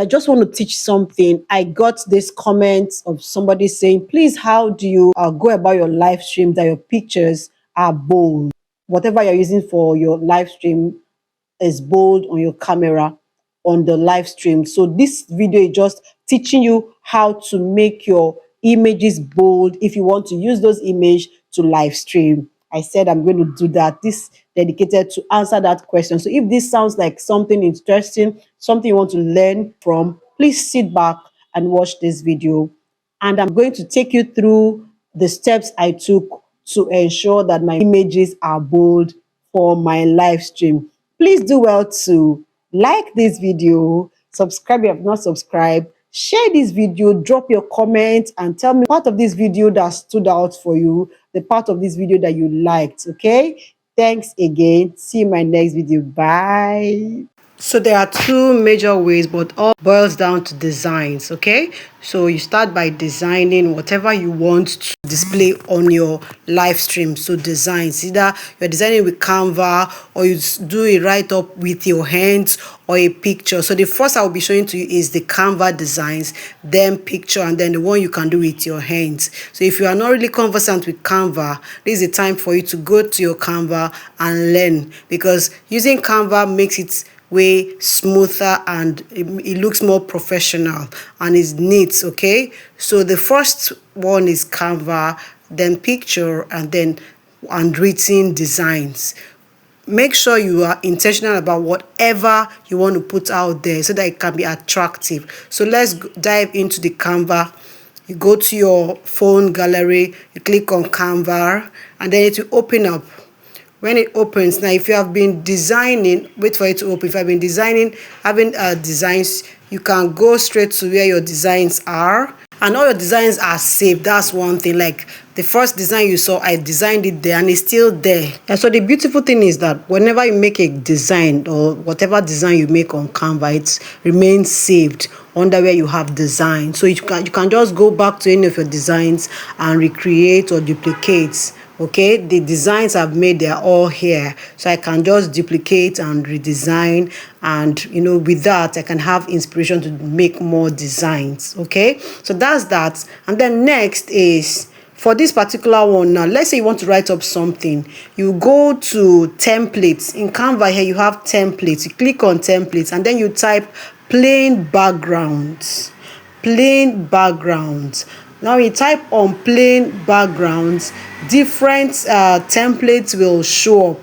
I just want to teach something. I got this comment of somebody saying, please, how do you go about your live stream that your pictures are bold? Whatever you're using for your live stream is bold on your camera on the live stream. So this video is just teaching you how to make your images bold if you want to use those images to live stream. I said I'm going to do that. This dedicated to answer that question. So if this sounds like something interesting, something you want to learn from, please sit back and watch this video. And I'm going to take you through the steps I took to ensure that my images are bold for my live stream. Please do well to like this video, subscribe if you have not subscribed, share this video, drop your comment and tell me part of this video that stood out for you, the part of this video that you liked, okay? Thanks again. See you in my next video. Bye. So there are two major ways, but all boils down to designs, okay? So you start by designing whatever you want to display on your live stream. So designs, either you're designing with Canva or you do a write-up with your hands or a picture. So the first I will be showing to you is the Canva designs, then picture, and then the one you can do with your hands. So if you are not really conversant with Canva, this is a time for you to go to your Canva and learn, because using Canva makes it way smoother and it looks more professional and is neat. Okay, so the first one is Canva, then picture, and then handwritten designs. Make sure you are intentional about whatever you want to put out there so that it can be attractive. So let's dive into the Canva. You go to your phone gallery, you click on Canva, and then it will open up. When it opens, now if you have been designing, wait for it to open. If you have been designing, having designs, you can go straight to where your designs are, and all your designs are saved. That's one thing. Like the first design you saw, I designed it there and it's still there. And so the beautiful thing is that whenever you make a design or whatever design you make on Canva, it remains saved under where you have design. So you can just go back to any of your designs and recreate or duplicate. Okay, the designs I've made, they're all here, so I can just duplicate and redesign, and with that I can have inspiration to make more designs. Okay, so that's that. And then next is for this particular one. Now let's say you want to write up something, you go to templates. In Canva here you have templates. You click on templates and then you type plain backgrounds. Now you type on plain backgrounds, different templates will show up,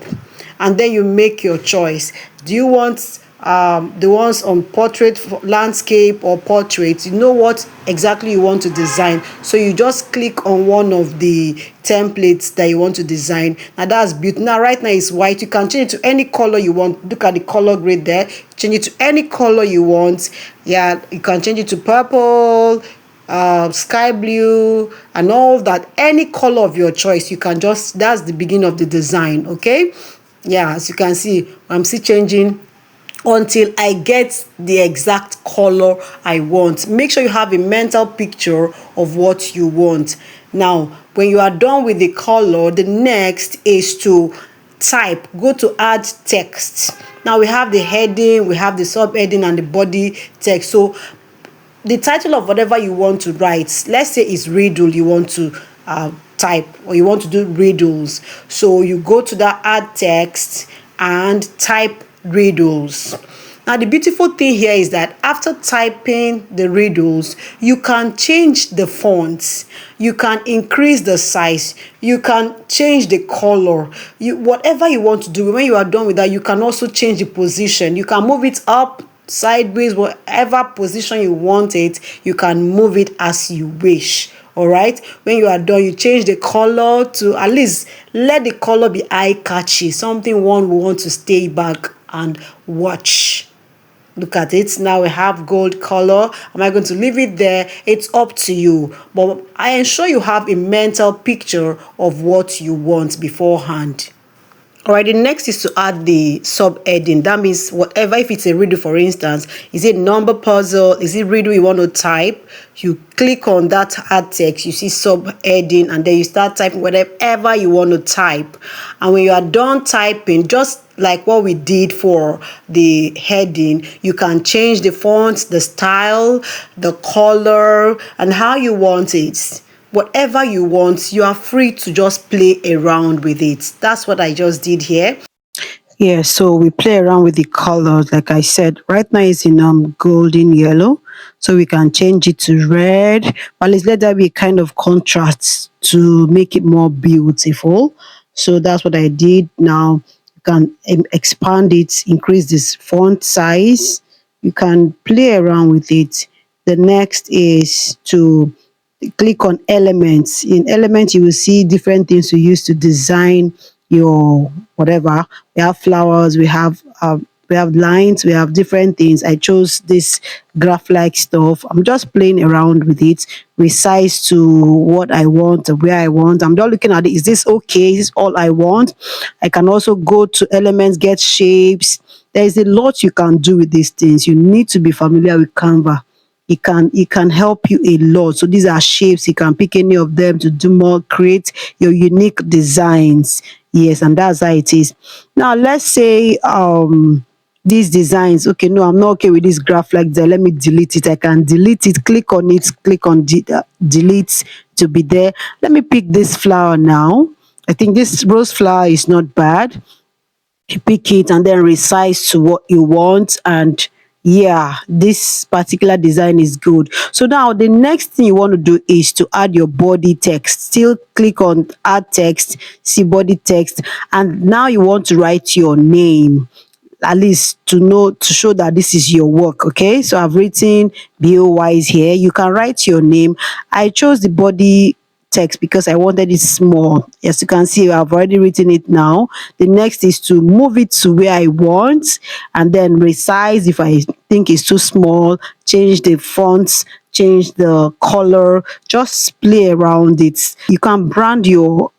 and then you make your choice. Do you want the ones on portrait, landscape, or portrait? You know what exactly you want to design, so you just click on one of the templates that you want to design. Now that's beautiful. Now right now it's white. You can change it to any color you want. Look at the color grade there. Change it to any color you want. Yeah, you can change it to purple, sky blue, and all that. Any color of your choice, you can just, that's the beginning of the design. Okay, yeah, as you can see, I'm still changing until I get the exact color I want. Make sure you have a mental picture of what you want. Now when you are done with the color, the next is to type. Go to add text. Now we have the heading, we have the subheading, and the body text. So the title of whatever you want to write, let's say it's riddle you want to type, or you want to do riddles. So you go to that add text and type riddles. Now the beautiful thing here is that after typing the riddles, you can change the fonts, you can increase the size, you can change the color, whatever you want to do. When you are done with that, you can also change the position. You can move it up, sideways, whatever position you want it, you can move it as you wish. All right, when you are done, you change the color to, at least let the color be eye-catchy, something one will want to stay back and watch. Look at it. Now we have gold color. Am I going to leave it there? It's up to you, but I ensure you have a mental picture of what you want beforehand. All right, the next is to add the sub-heading. That means whatever, if it's a riddle, for instance, is it number puzzle, is it riddle you want to type, you click on that add text, you see sub-heading, and then you start typing whatever you want to type. And when you are done typing, just like what we did for the heading, you can change the font, the style, the color, and how you want it. Whatever you want, you are free to just play around with it. That's what I just did here. Yeah, so we play around with the colors. Like I said, right now it's in golden yellow, so we can change it to red, but let's let that be kind of contrast to make it more beautiful. So that's what I did. Now you can expand it, increase this font size. You can play around with it. The next is to click on elements. In elements, you will see different things to use to design your whatever. We have flowers, we have lines, we have different things. I chose this graph like stuff. I'm just playing around with it, resize to what I want, where I want. I'm just looking at it. Is this okay? Is this all I want? I can also go to elements, get shapes. There is a lot you can do with these things. You need to be familiar with Canva. It can help you a lot. So these are shapes. You can pick any of them to do more, create your unique designs. Yes, and that's how it is. Now let's say these designs, okay, no, I'm not okay with this graph like that, let me delete it. I can delete it, click on it, click on delete to be there. Let me pick this flower now. I think this rose flower is not bad. You pick it and then resize to what you want, and yeah, this particular design is good. So now the next thing you want to do is to add your body text. Still click on add text, see body text, and now you want to write your name, at least to know, to show that this is your work. Okay, so I've written Wyse here. You can write your name. I chose the body text because I wanted it small. As you can see, I've already written it now. The next is to move it to where I want and then resize if I think it's too small, change the fonts, change the color, just play around it. You can brand your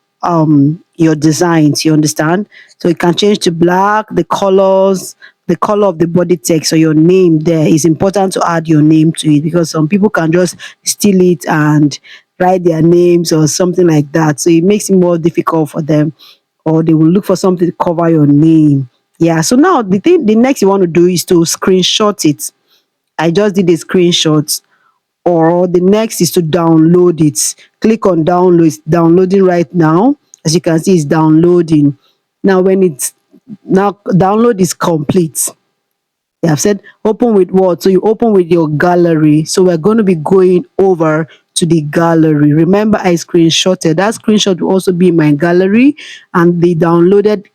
designs, you understand? So you can change to black, the colors, the color of the body text or your name. There is important to add your name to it because some people can just steal it and write their names or something like that. So it makes it more difficult for them, or they will look for something to cover your name. Yeah. So now the next you want to do is to screenshot it. I just did a screenshot. Or the next is to download it. Click on download. It's downloading right now. As you can see, it's downloading. Now when it's now download is complete. They have said open with what? So you open with your gallery. So we're going to be going over to the gallery. Remember, I screenshotted. That screenshot will also be in my gallery, and the downloaded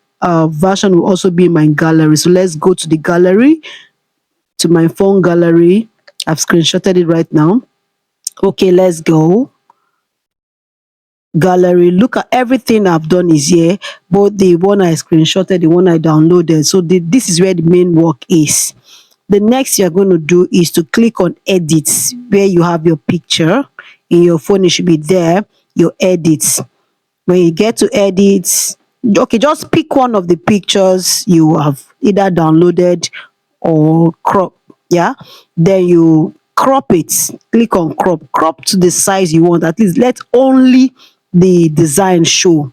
version will also be in my gallery. So let's go to the gallery, to my phone gallery. I've screenshotted it right now. Okay, let's go. Gallery, look at everything I've done is here, both the one I screenshotted, the one I downloaded. So this is where the main work is. The next you're going to do is to click on edits, where you have your picture in your phone. It should be there, your edits. When you get to edits, okay, just pick one of the pictures you have either downloaded or crop. Yeah, then you crop it. Click on crop to the size you want. At least let only the design show.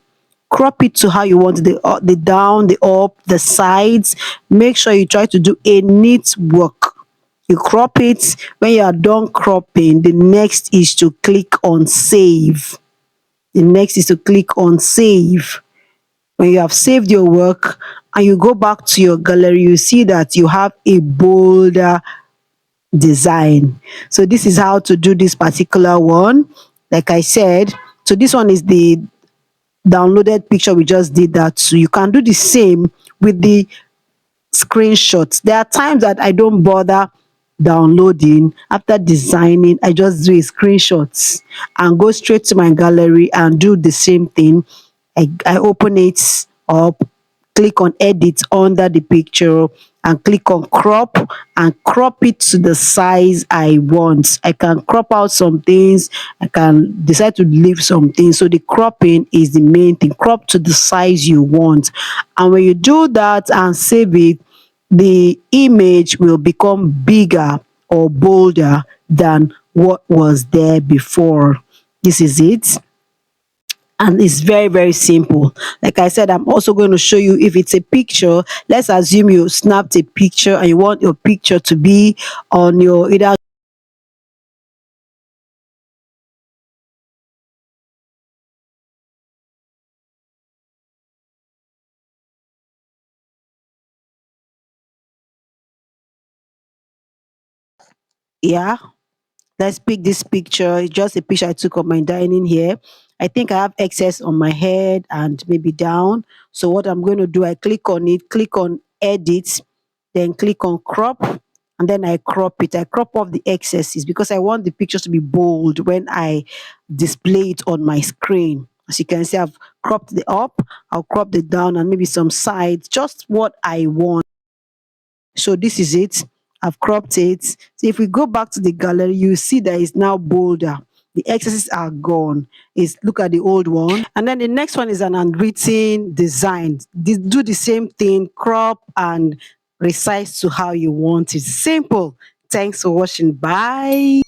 Crop it to how you want, the down, the up, the sides. Make sure you try to do a neat work. You crop it. When you are done cropping, the next is to click on save. The next is to click on save. When you have saved your work and you go back to your gallery, you see that you have a bolder design. So this is how to do this particular one. Like I said, so this one is the downloaded picture. We just did that. So you can do the same with the screenshots. There are times that I don't bother downloading. After designing, I just do a screenshots and go straight to my gallery and do the same thing. I open it up, click on edit under the picture and click on crop and crop it to the size I want. I can crop out some things, I can decide to leave some things. So the cropping is the main thing. Crop to the size you want. And when you do that and save it, the image will become bigger or bolder than what was there before. This is it, and it's very very simple. Like I said, I'm also going to show you if it's a picture. Let's assume you snapped a picture and you want your picture to be on your either, yeah, let's pick this picture. It's just a picture I took of my dining here. I think I have excess on my head and maybe down. So what I'm going to do, I click on it, click on edit, then click on crop, and then I crop it. I crop off the excesses because I want the pictures to be bold when I display it on my screen. As you can see, I've cropped the up, I'll crop the down, and maybe some sides, just what I want. So this is it. I've cropped it. So if we go back to the gallery, you see that it's now bolder. The excesses are gone. Is look at the old one. And then the next one is an handwritten design. Do the same thing, crop and resize to how you want it. Simple. Thanks for watching. Bye.